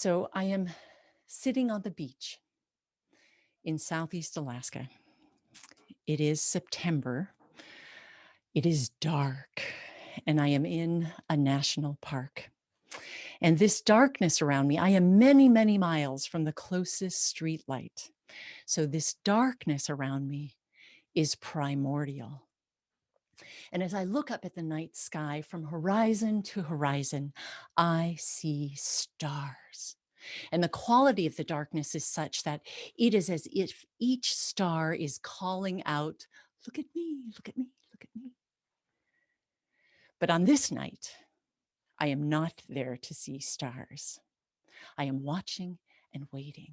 So I am sitting on the beach in Southeast Alaska. It is September. It is dark, and I am in a national park. And this darkness around me, I am many, many miles from the closest street light. So this darkness around me is primordial. And as I look up at the night sky from horizon to horizon, I see stars. And the quality of the darkness is such that it is as if each star is calling out, look at me, look at me, look at me. But on this night, I am not there to see stars. I am watching and waiting.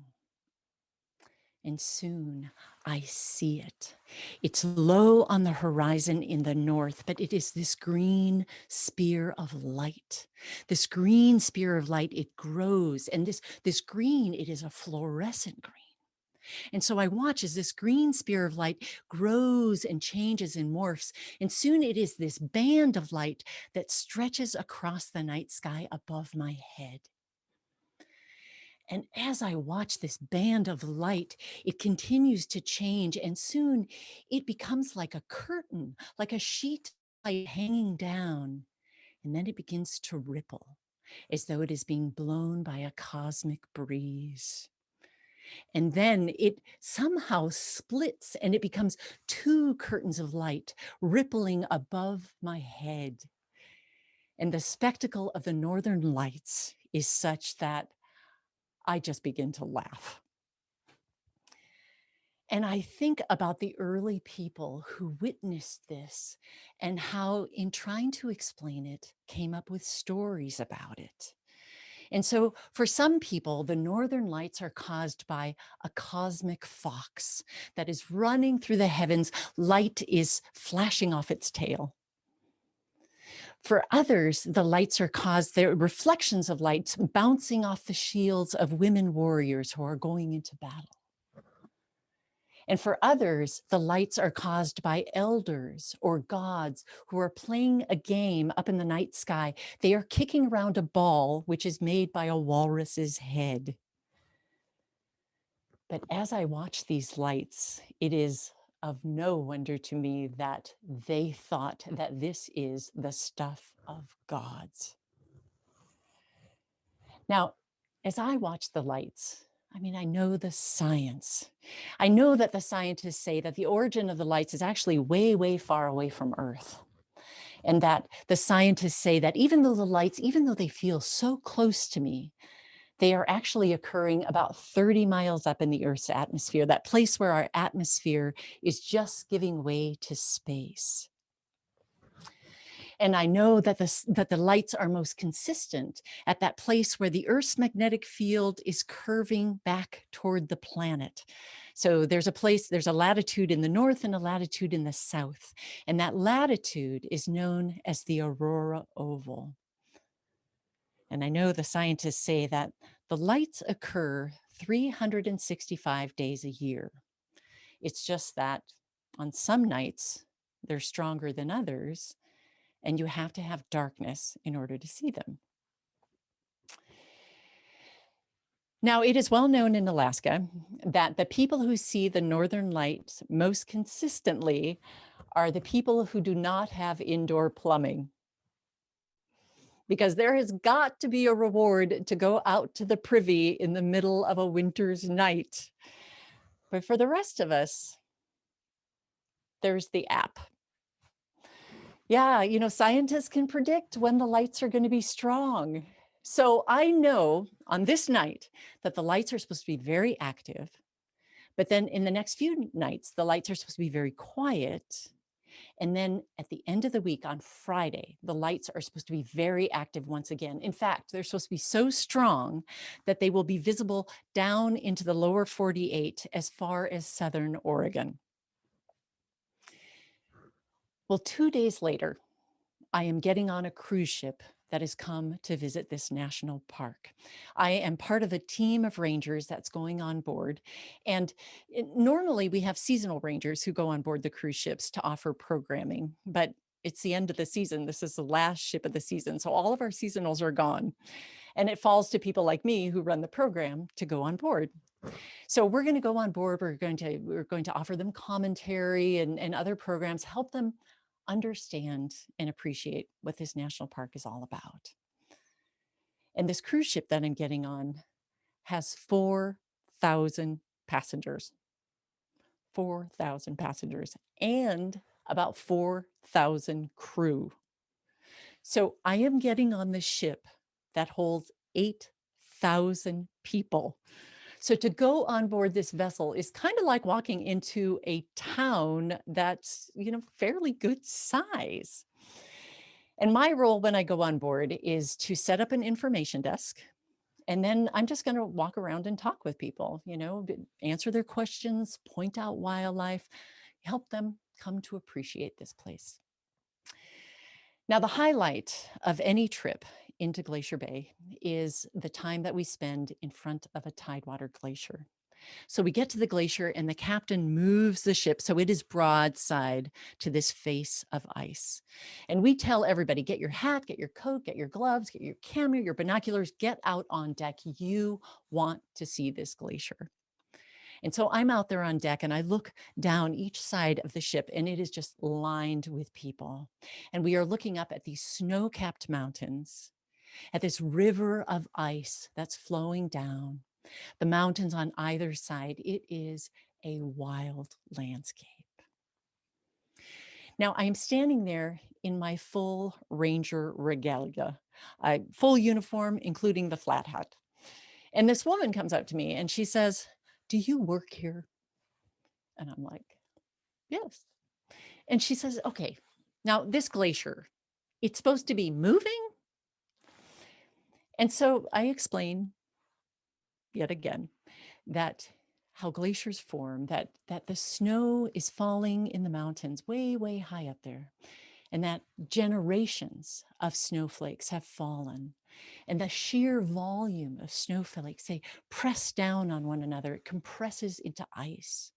And soon I see it. It's low on the horizon in the north, but it is this green spear of light. This green spear of light, it grows. And this green, it is a fluorescent green. And so I watch as this green spear of light grows and changes and morphs. And soon it is this band of light that stretches across the night sky above my head. And as I watch this band of light, it continues to change. And soon it becomes like a curtain, like a sheet of light hanging down. And then it begins to ripple as though it is being blown by a cosmic breeze. And then it somehow splits and it becomes two curtains of light rippling above my head. And the spectacle of the northern lights is such that I just begin to laugh. And I think about the early people who witnessed this and how, in trying to explain it, came up with stories about it. And so for some people, the northern lights are caused by a cosmic fox that is running through the heavens. Light is flashing off its tail. For others, the lights are caused, they're reflections of lights bouncing off the shields of women warriors who are going into battle. And for others, the lights are caused by elders or gods who are playing a game up in the night sky. They are kicking around a ball, which is made by a walrus's head. But as I watch these lights, it is of no wonder to me that they thought that this is the stuff of gods. Now, as I watch the lights, I know the science. I know that the scientists say that the origin of the lights is actually way, way far away from Earth. And that the scientists say that even though the lights, even though they feel so close to me, they are actually occurring about 30 miles up in the Earth's atmosphere, that place where our atmosphere is just giving way to space. And I know that the lights are most consistent at that place where the Earth's magnetic field is curving back toward the planet. So there's a latitude in the north and a latitude in the south. And that latitude is known as the aurora oval. And I know the scientists say that the lights occur 365 days a year. It's just that on some nights, they're stronger than others, and you have to have darkness in order to see them. Now, it is well known in Alaska that the people who see the northern lights most consistently are the people who do not have indoor plumbing. Because there has got to be a reward to go out to the privy in the middle of a winter's night. But for the rest of us, there's the app. Yeah, scientists can predict when the lights are going to be strong. So I know on this night that the lights are supposed to be very active, but then in the next few nights, the lights are supposed to be very quiet. And then at the end of the week on Friday, the lights are supposed to be very active once again. In fact, they're supposed to be so strong that they will be visible down into the lower 48 as far as Southern Oregon. Well, 2 days later, I am getting on a cruise ship that has come to visit this national park. I am part of a team of rangers that's going on board. And normally we have seasonal rangers who go on board the cruise ships to offer programming, but it's the end of the season. This is the last ship of the season. So all of our seasonals are gone. And it falls to people like me who run the program to go on board. So we're going to go on board. We're going to offer them commentary and other programs, help them understand and appreciate what this national park is all about. And this cruise ship that I'm getting on has 4,000 passengers. 4,000 passengers and about 4,000 crew. So I am getting on the ship that holds 8,000 people. So to go on board this vessel is kind of like walking into a town that's, fairly good size. And my role when I go on board is to set up an information desk. And then I'm just going to walk around and talk with people, answer their questions, point out wildlife, help them come to appreciate this place. Now, the highlight of any trip into Glacier Bay is the time that we spend in front of a tidewater glacier. So we get to the glacier and the captain moves the ship so it is broadside to this face of ice. And we tell everybody, get your hat, get your coat, get your gloves, get your camera, your binoculars, get out on deck. You want to see this glacier. And so I'm out there on deck and I look down each side of the ship and it is just lined with people. And we are looking up at these snow-capped mountains, at this river of ice that's flowing down, the mountains on either side. It is a wild landscape. Now I am standing there in my full ranger regalia, full uniform, including the flat hat. And this woman comes up to me and she says, "Do you work here?" And I'm like, "Yes." And she says, "Okay, now this glacier, it's supposed to be moving?" And so I explain yet again that how glaciers form, that the snow is falling in the mountains way, way high up there, and that generations of snowflakes have fallen. And the sheer volume of snowflakes, they press down on one another, it compresses into ice.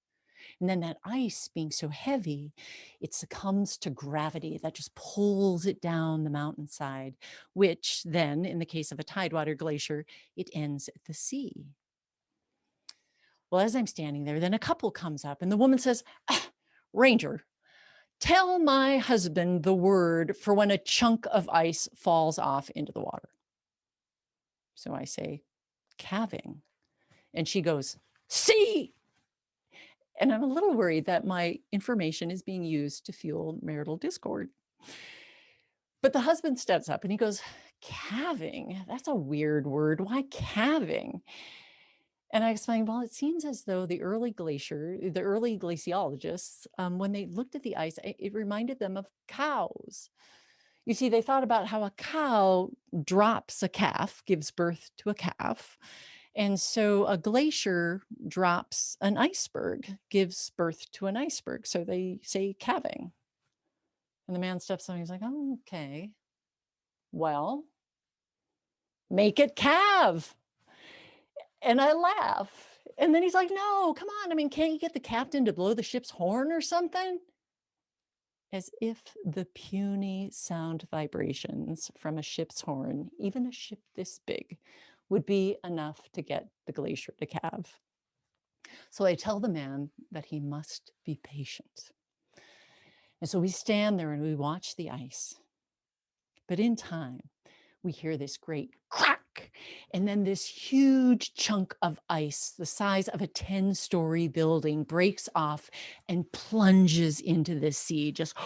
And then that ice being so heavy, it succumbs to gravity that just pulls it down the mountainside, which then, in the case of a tidewater glacier, it ends at the sea. Well, as I'm standing there, then a couple comes up and the woman says, "Ranger, tell my husband the word for when a chunk of ice falls off into the water." So I say, "Calving." And she goes, "See." And I'm a little worried that my information is being used to fuel marital discord. But the husband steps up and he goes, "Calving? That's a weird word. Why calving?" And I explained, well, it seems as though the early glaciologists, when they looked at the ice, it reminded them of cows. You see, they thought about how a cow drops a calf, gives birth to a calf. And so a glacier drops an iceberg, gives birth to an iceberg. So they say calving. And the man steps on, he's like, "Oh, okay. Well, make it calve." And I laugh. And then he's like, "No, come on. I mean, can't you get the captain to blow the ship's horn or something?" As if the puny sound vibrations from a ship's horn, even a ship this big, would be enough to get the glacier to calve. So I tell the man that he must be patient. And so we stand there and we watch the ice. But in time, we hear this great crack, and then this huge chunk of ice, the size of a 10-story building, breaks off and plunges into the sea, just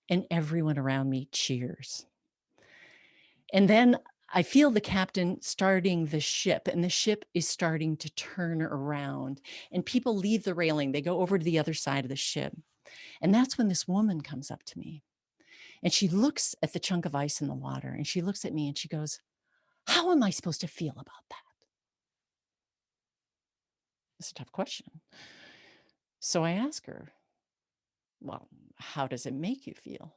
and everyone around me cheers. And then I feel the captain starting the ship, and the ship is starting to turn around, and people leave the railing. They go over to the other side of the ship. And that's when this woman comes up to me. And she looks at the chunk of ice in the water and she looks at me and she goes, "How am I supposed to feel about that?" It's a tough question. So I ask her, "Well, how does it make you feel?"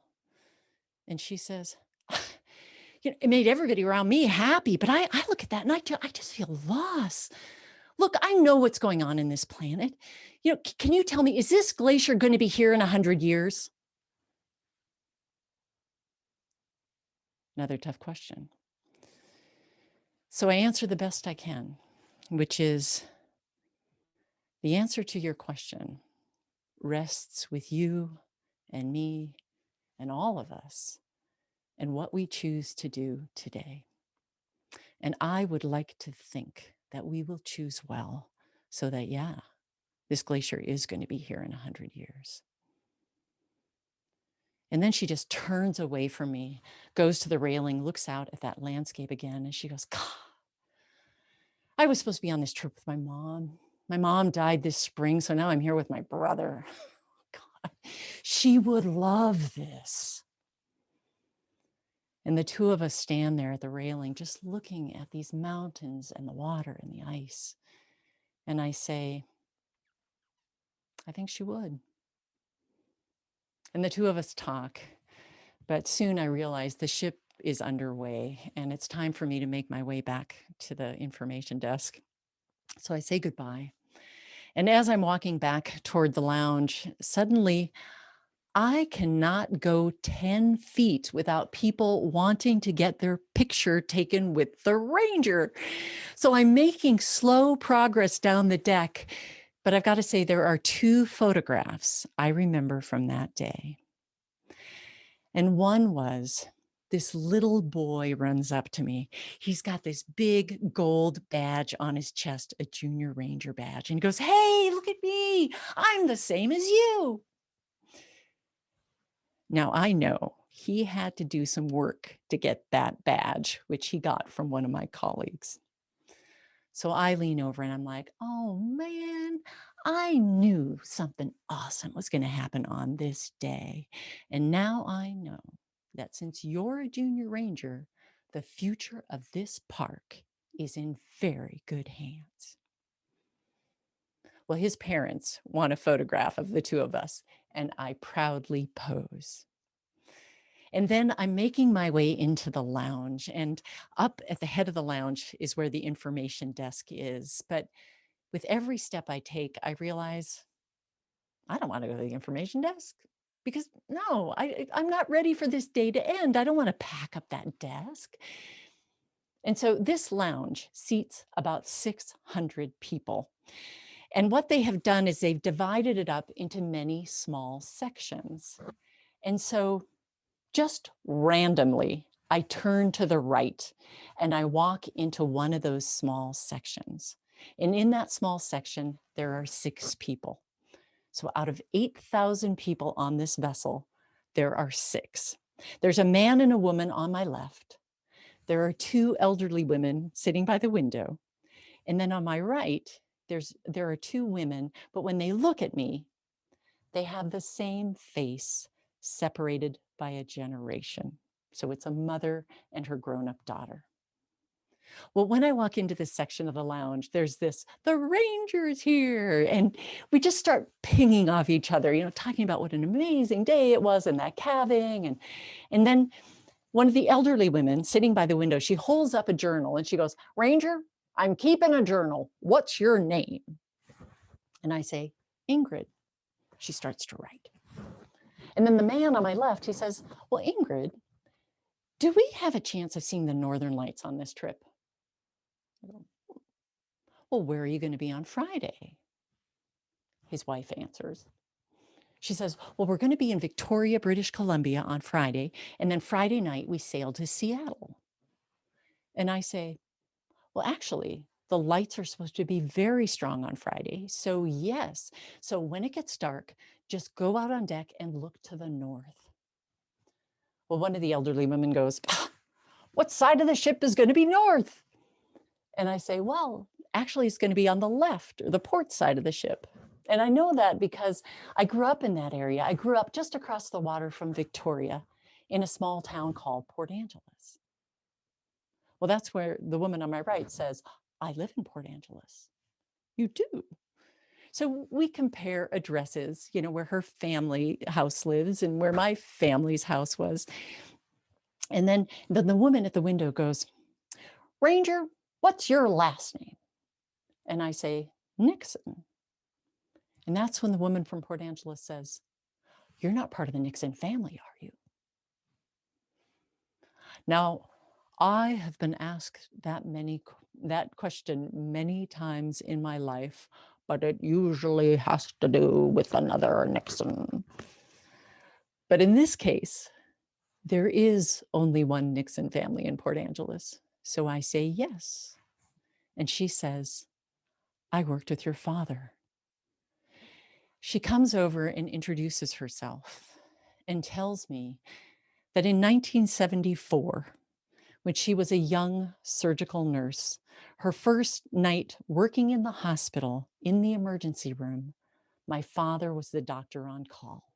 And she says, "It made everybody around me happy, but I look at that and I just feel lost. Look, I know what's going on in this planet. Can you tell me, is this glacier going to be here in 100 years?" Another tough question. So I answer the best I can, which is the answer to your question rests with you and me and all of us and what we choose to do today. And I would like to think that we will choose well so that, yeah, this glacier is going to be here in 100 years. And then she just turns away from me, goes to the railing, looks out at that landscape again, and she goes, God, I was supposed to be on this trip with my mom. My mom died this spring, so now I'm here with my brother. God, she would love this. And the two of us stand there at the railing, just looking at these mountains and the water and the ice. And I say, I think she would. And the two of us talk, but soon I realize the ship is underway and it's time for me to make my way back to the information desk. So I say goodbye. And as I'm walking back toward the lounge, suddenly I cannot go 10 feet without people wanting to get their picture taken with the ranger. So I'm making slow progress down the deck, but I've got to say there are two photographs I remember from that day. And one was this little boy runs up to me. He's got this big gold badge on his chest, a junior ranger badge. And he goes, hey, look at me. I'm the same as you. Now I know he had to do some work to get that badge, which he got from one of my colleagues. So I lean over and I'm like, oh man, I knew something awesome was going to happen on this day. And now I know that since you're a junior ranger, the future of this park is in very good hands. Well, his parents want a photograph of the two of us, and I proudly pose. And then I'm making my way into the lounge, and up at the head of the lounge is where the information desk is. But with every step I take, I realize I don't want to go to the information desk because no, I'm not ready for this day to end. I don't want to pack up that desk. And so this lounge seats about 600 people. And what they have done is they've divided it up into many small sections. And so just randomly, I turn to the right and I walk into one of those small sections. And in that small section, there are 6 people. So out of 8,000 people on this vessel, there are 6. There's a man and a woman on my left. There are 2 elderly women sitting by the window. And then on my right, there are 2 women, but when they look at me, they have the same face separated by a generation. So it's a mother and her grown-up daughter. Well, when I walk into this section of the lounge, there's this, the ranger's here. And we just start pinging off each other, talking about what an amazing day it was in that calving. And then one of the elderly women sitting by the window, she holds up a journal and she goes, Ranger, I'm keeping a journal. What's your name? And I say, Ingrid. She starts to write. And then the man on my left, he says, well, Ingrid, do we have a chance of seeing the Northern Lights on this trip? I go, well, where are you going to be on Friday? His wife answers. She says, well, we're going to be in Victoria, British Columbia on Friday. And then Friday night, we sail to Seattle. And I say, well, actually, the lights are supposed to be very strong on Friday. So yes. So when it gets dark, just go out on deck and look to the north. Well, one of the elderly women goes, what side of the ship is going to be north? And I say, well, actually, it's going to be on the left or the port side of the ship. And I know that because I grew up in that area. I grew up just across the water from Victoria in a small town called Port Angeles. Well, that's where the woman on my right says, I live in Port Angeles. You do. So we compare addresses, where her family house lives and where my family's house was. And then the woman at the window goes, Ranger, what's your last name? And I say, Nixon. And that's when the woman from Port Angeles says, you're not part of the Nixon family, are you? Now, I have been asked that question many times in my life, but it usually has to do with another Nixon. But in this case, there is only one Nixon family in Port Angeles. So I say yes. And she says, I worked with your father. She comes over and introduces herself and tells me that in 1974, when she was a young surgical nurse, her first night working in the hospital in the emergency room, my father was the doctor on call.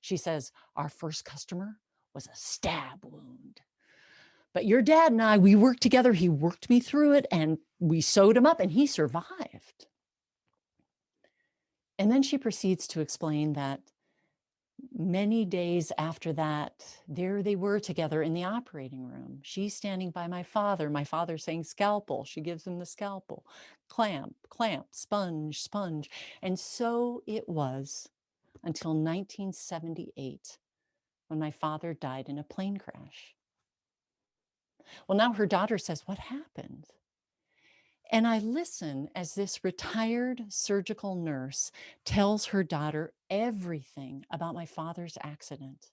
She says, our first customer was a stab wound. But your dad and I, we worked together. He worked me through it and we sewed him up and he survived. And then she proceeds to explain that many days after that, there they were together in the operating room. She's standing by my father saying scalpel. She gives him the scalpel, clamp, clamp, sponge, sponge. And so it was until 1978 when my father died in a plane crash. Well, now her daughter says, what happened? And I listen as this retired surgical nurse tells her daughter everything about my father's accident.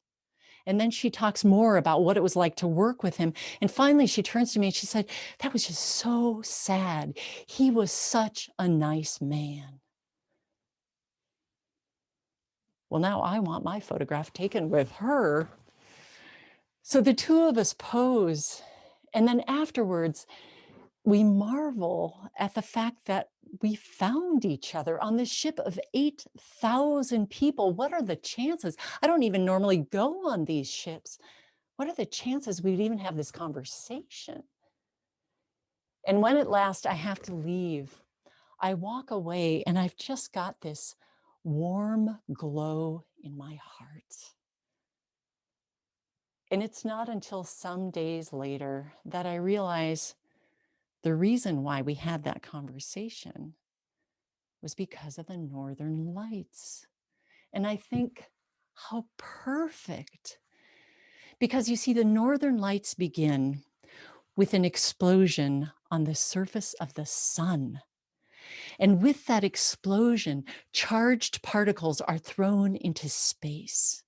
And then she talks more about what it was like to work with him. And finally, she turns to me and she said, that was just so sad. He was such a nice man. Well, now I want my photograph taken with her. So the two of us pose. And then afterwards, we marvel at the fact that we found each other on this ship of 8,000 people. What are the chances? I don't even normally go on these ships. What are the chances we'd even have this conversation? And when at last I have to leave, I walk away and I've just got this warm glow in my heart. And it's not until some days later that I realize the reason why we had that conversation was because of the Northern Lights. And I think, how perfect. Because you see, the Northern Lights begin with an explosion on the surface of the sun. And with that explosion, charged particles are thrown into space.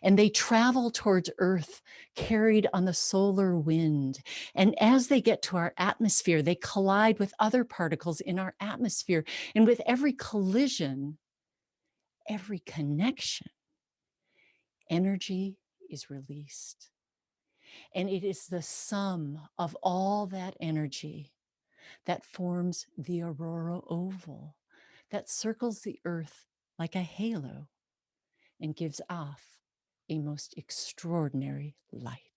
And they travel towards Earth, carried on the solar wind. And as they get to our atmosphere, they collide with other particles in our atmosphere. And with every collision, every connection, energy is released. And it is the sum of all that energy that forms the aurora oval that circles the Earth like a halo and gives off a most extraordinary light.